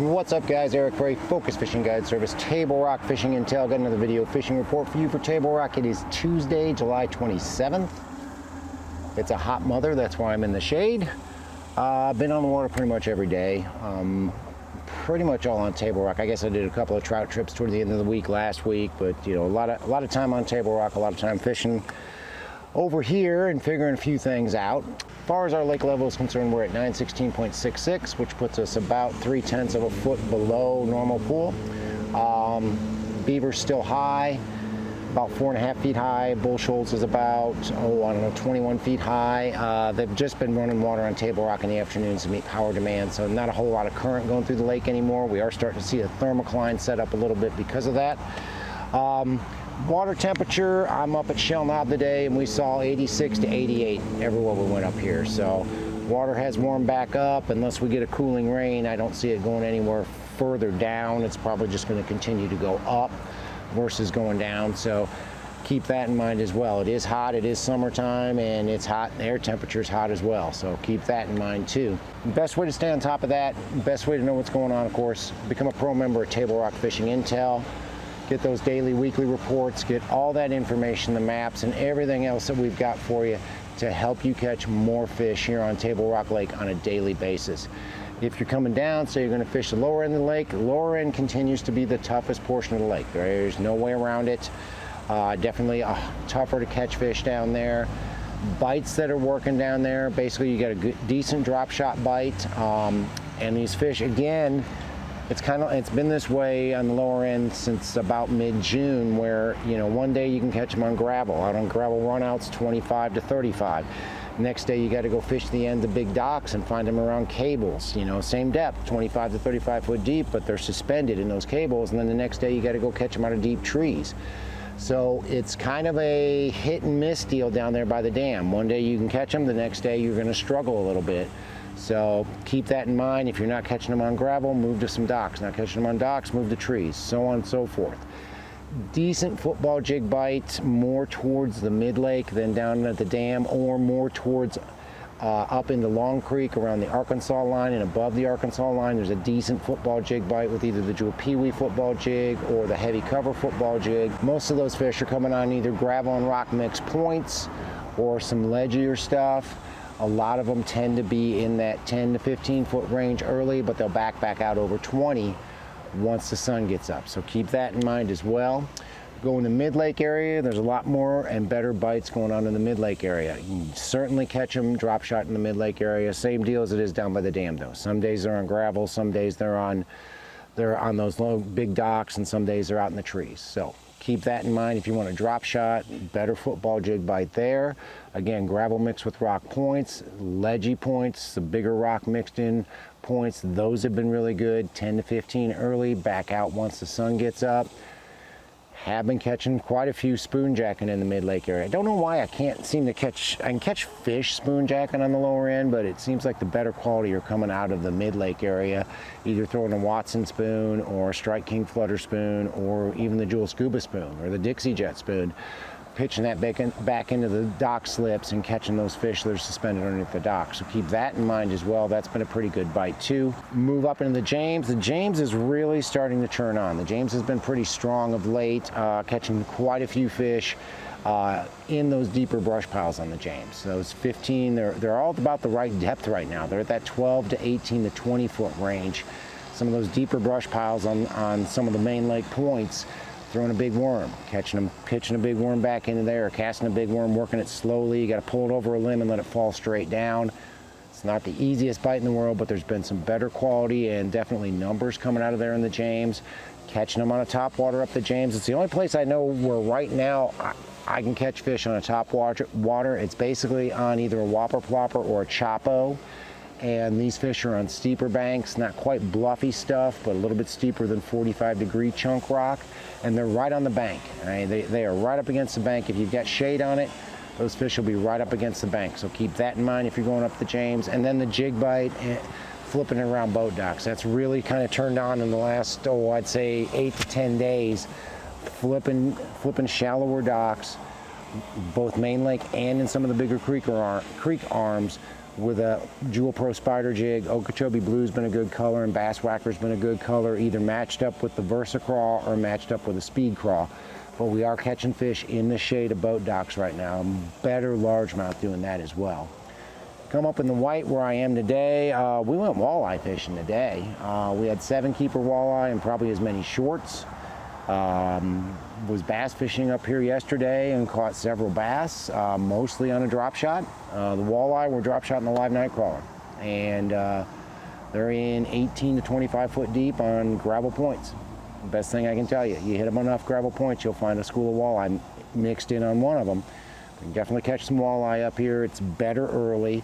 What's up, guys? Eric for a Focus Fishing Guide Service Table Rock Fishing Intel. Got another video fishing report for you for Table Rock. It is Tuesday, July 27th. It's a hot mother, that's why I'm in the shade. I've been on the water pretty much every day. Pretty much all on Table Rock. I guess I did a couple of trout trips towards the end of the week last week, but you know, a lot of time on Table Rock, a lot of time fishing over here and figuring a few things out. As far as our lake level is concerned, we're at 916.66, which puts us about 0.3 of a foot below normal pool. Beaver's still high, about 4.5 feet high. Bull shoals is about, 21 feet high. They've just been running water on Table Rock in the afternoons to meet power demand, so not a whole lot of current going through the lake anymore. We are starting to see a thermocline set up a little bit because of that. Water temperature, I'm up at Shell Knob today and we saw 86 to 88 everywhere we went up here. So water has warmed back up. Unless we get a cooling rain, I don't see it going anywhere further down. It's probably just going to continue to go up versus going down. So keep that in mind as well. It is hot, it is summertime, and it's hot, and the air temperature is hot as well. So keep that in mind too. Best way to stay on top of that, best way to know what's going on, of course, become a pro member at Table Rock Fishing Intel. Get those daily, weekly reports, get all that information, the maps, and everything else that we've got for you to help you catch more fish here on Table Rock Lake on a daily basis. If you're coming down, so you're going to fish the lower end of the lake, the lower end continues to be the toughest portion of the lake. There's no way around it. Definitely tougher to catch fish down there. Bites that are working down there, basically you got a good, decent drop shot bite, and these fish, again, it's been this way on the lower end since about mid-June, where, you know, one day you can catch them on gravel. Out on gravel runouts, 25 to 35. Next day you got to go fish the end of big docks and find them around cables, you know, same depth, 25 to 35 foot deep, but they're suspended in those cables. And then the next day you got to go catch them out of deep trees. So it's kind of a hit and miss deal down there by the dam. One day you can catch them, the next day you're going to struggle a little bit. So keep that in mind. If you're not catching them on gravel, move to some docks. Not catching them on docks, move to trees, so on and so forth. Decent football jig bite, more towards the mid-lake than down at the dam, or more towards up into Long Creek around the Arkansas line and above the Arkansas line. There's a decent football jig bite with either the jewel peewee football jig or the heavy cover football jig. Most of those fish are coming on either gravel and rock mix points or some ledgier stuff. A lot of them tend to be in that 10 to 15 foot range early, but they'll back out over 20 once the sun gets up. So keep that in mind as well. Go in the mid-lake area, there's a lot more and better bites going on in the mid-lake area. You can certainly catch them drop shot in the mid-lake area. Same deal as it is down by the dam though. Some days they're on gravel, some days they're on those low big docks, and some days they're out in the trees. So keep that in mind if you want a drop shot, better football jig bite there. Again, gravel mixed with rock points, ledgy points, the bigger rock mixed in points. Those have been really good, 10 to 15 early, back out once the sun gets up. Have been catching quite a few spoonjacking in the mid-lake area. I don't know why I can catch fish spoonjacking on the lower end, but it seems like the better quality are coming out of the mid-lake area, either throwing a Watson spoon or a Strike King flutter spoon or even the Jewel scuba spoon or the Dixie jet spoon, pitching that back into the dock slips and catching those fish that are suspended underneath the dock. So keep that in mind as well. That's been a pretty good bite too. Move up into the James. The James is really starting to turn on. The James has been pretty strong of late, catching quite a few fish in those deeper brush piles on the James. Those 15, they're all about the right depth right now. They're at that 12 to 18 to 20 foot range. Some of those deeper brush piles on some of the main lake points, throwing a big worm, catching them, pitching a big worm back into there, casting a big worm, working it slowly. You got to pull it over a limb and let it fall straight down. It's not the easiest bite in the world, but there's been some better quality and definitely numbers coming out of there in the James. Catching them on a top water up the James. It's the only place I know where right now I can catch fish on a top water. It's basically on either a whopper plopper or a chopo. And these fish are on steeper banks, not quite bluffy stuff, but a little bit steeper than 45-degree chunk rock, and they're right on the bank. Right? They are right up against the bank. If you've got shade on it, those fish will be right up against the bank. So keep that in mind if you're going up the James. And then the jig bite, flipping it around boat docks. That's really kind of turned on in the last, I'd say 8 to 10 days. Flipping shallower docks, both main lake and in some of the bigger creek arms, with a Jewel Pro Spider jig. Okeechobee Blue's been a good color, and Bass Whacker's been a good color, either matched up with the Versa Crawl or matched up with a Speed Crawl. But we are catching fish in the shade of boat docks right now. Better largemouth doing that as well. Come up in the white where I am today. We went walleye fishing today. We had 7 keeper walleye and probably as many shorts. Was bass fishing up here yesterday and caught several bass, mostly on a drop shot. The walleye were drop shot in the live night crawler, and they're in 18 to 25 foot deep on gravel points. Best thing I can tell you, you hit them on enough gravel points, you'll find a school of walleye mixed in on one of them. You can definitely catch some walleye up here. It's better early.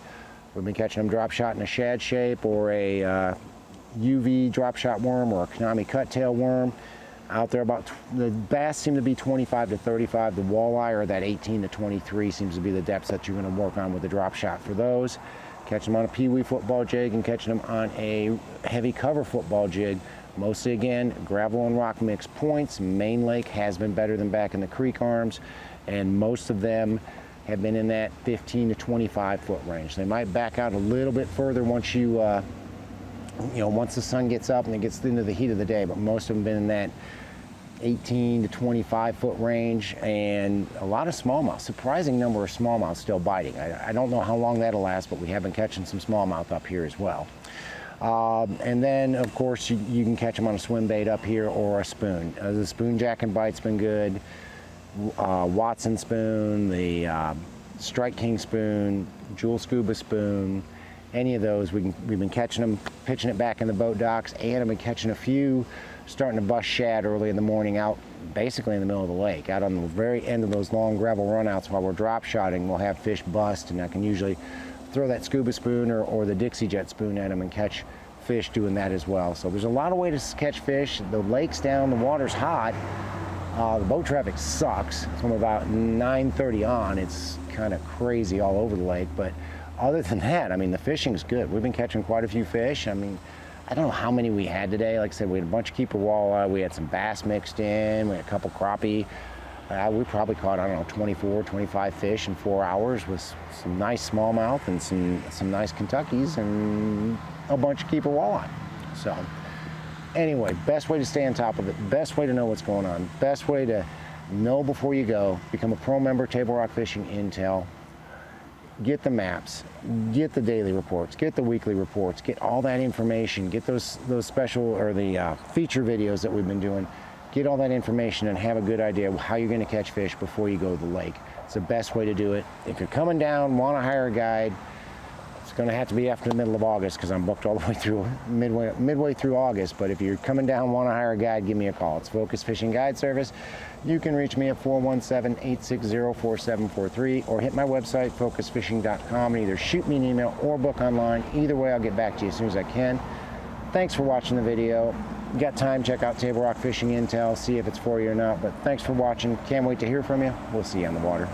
We've been catching them drop shot in a shad shape or a UV drop shot worm or a Konami cuttail worm. Out there about, the bass seem to be 25 to 35. The walleye are that 18 to 23 seems to be the depths that you're going to work on with the drop shot for those. Catching them on a peewee football jig and catching them on a heavy cover football jig. Mostly again, gravel and rock mixed points. Main Lake has been better than back in the creek arms, and most of them have been in that 15 to 25 foot range. They might back out a little bit further once you once the sun gets up and it gets into the heat of the day, but most of them been in that 18 to 25 foot range, and a lot of smallmouth. Surprising number of smallmouth still biting. I don't know how long that'll last, but we have been catching some smallmouth up here as well. And then, of course, you can catch them on a swim bait up here or a spoon. The spoon jack and bite's been good. Watson spoon, the Strike King spoon, Jewel Scuba spoon, any of those, we've been catching them, pitching it back in the boat docks, and I've been catching a few starting to bust shad early in the morning out basically in the middle of the lake. Out on the very end of those long gravel runouts while we're drop shotting, we'll have fish bust, and I can usually throw that scuba spoon or the Dixie Jet spoon at them and catch fish doing that as well. So there's a lot of ways to catch fish. The lake's down, the water's hot. The boat traffic sucks. From about 9:30 on, it's kind of crazy all over the lake, but other than that, I mean, the fishing's good. We've been catching quite a few fish. I mean, I don't know how many we had today. Like I said, we had a bunch of keeper walleye. We had some bass mixed in. We had a couple crappie. We probably caught, I don't know, 24, 25 fish in 4 hours with some nice smallmouth and some nice Kentuckies and a bunch of keeper walleye. So anyway, best way to stay on top of it, best way to know what's going on, best way to know before you go, become a pro member, Table Rock Fishing Intel. Get the maps, get the daily reports, get the weekly reports, get all that information, get those special or the feature videos that we've been doing. Get all that information and have a good idea of how you're going to catch fish before you go to the lake. It's the best way to do it. If you're coming down, want to hire a guide, it's going to have to be after the middle of August because I'm booked all the way through midway through August. But if you're coming down, want to hire a guide, give me a call. It's Focus Fishing Guide Service. You can reach me at 417-860-4743 or hit my website, focusfishing.com, and either shoot me an email or book online. Either way, I'll get back to you as soon as I can. Thanks for watching the video. You got time, check out Table Rock Fishing Intel, see if it's for you or not. But thanks for watching. Can't wait to hear from you. We'll see you on the water.